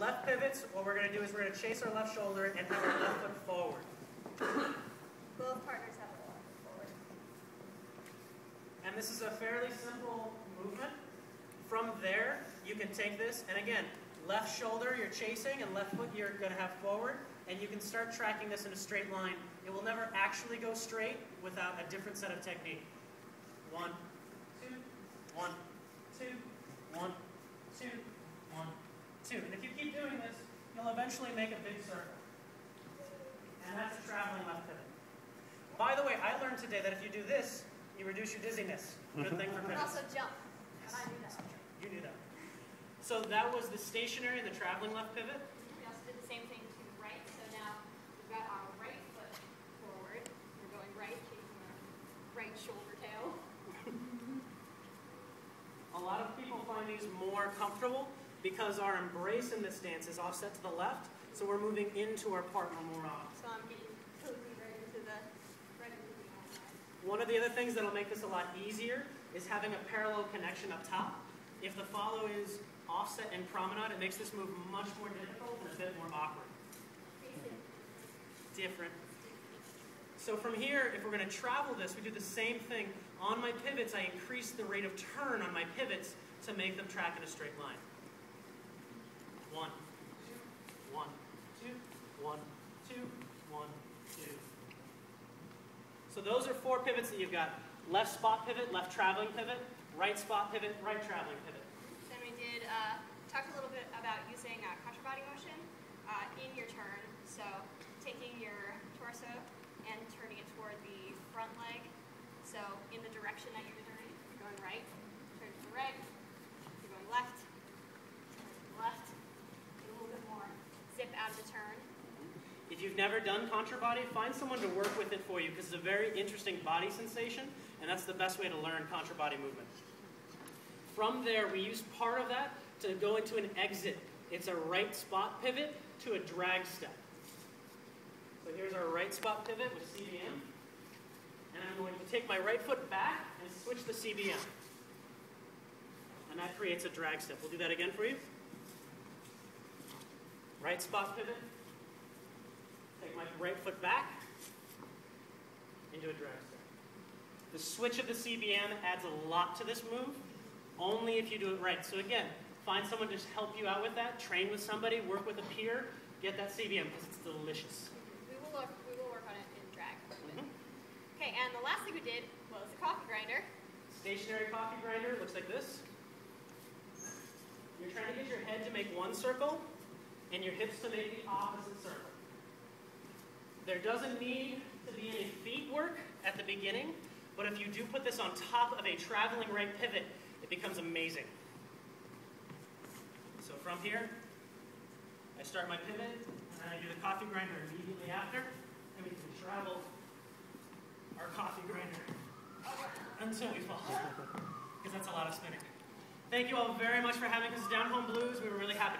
left pivots, what we're going to do is we're going to chase our left shoulder and have our left foot forward. Both partners have their left foot forward. And this is a fairly simple movement. From there, you can take this, and again, left shoulder you're chasing, and left foot you're going to have forward, and you can start tracking this in a straight line. It will never actually go straight without a different set of technique. 1, 2, 1, 2, 1, 2, 1, 2. And if you keep doing this, you'll eventually make a big circle. And that's a traveling left pivot. By the way, I learned today that if you do this, you reduce your dizziness. Good thing for You can pivots. also jump. And I do that. You do that. So that was the stationary and the traveling left pivot. We also did the same thing to the right. So now we've got our right foot forward. We're going right, chasing our right shoulder tail. A lot of people find these more comfortable because our embrace in this stance is offset to the left, so we're moving into our partner more often. So I'm getting cozy right into the outside. One of the other things that'll make this a lot easier is having a parallel connection up top. If the follow is offset and promenade, it makes this move much more difficult and a bit more awkward. Different. So from here, if we're going to travel this, we do the same thing. On my pivots, I increase the rate of turn on my pivots to make them track in a straight line. 1, 2, 1, 2, 1, 2, 1, 2. So those are 4 pivots that you've got. Left spot pivot, left traveling pivot, right spot pivot, right traveling pivot. Then we did talk a little bit about using contra body motion in your turn. So taking your torso and turning it toward the front leg. So in the direction that you're turning, you're going right, turn to the right, you're going left, turn to the left, get a little bit more zip out of the turn. If you've never done contra body, find someone to work with it for you because it's a very interesting body sensation, and that's the best way to learn contra body movement. From there, we use part of that to go into an exit. It's a right spot pivot to a drag step. So here's our right spot pivot with CBM. And I'm going to take my right foot back and switch the CBM. And that creates a drag step. We'll do that again for you. Right spot pivot. Take my right foot back into a drag step. The switch of the CBM adds a lot to this move, only if you do it right. So again, find someone to help you out with that, train with somebody, work with a peer, get that CBM because it's delicious. We will work on it in drag. Okay, and the last thing we did was the coffee grinder. Stationary coffee grinder looks like this. You're trying to get your head to make one circle and your hips to make the opposite circle. There doesn't need to be any feet work at the beginning, but if you do put this on top of a traveling right pivot, it becomes amazing. So from here, I start my pivot, and I do the coffee grinder immediately after, and we can travel our coffee grinder until we fall, because that's a lot of spinning. Thank you all very much for having us. Down Home Blues. We were really happy to be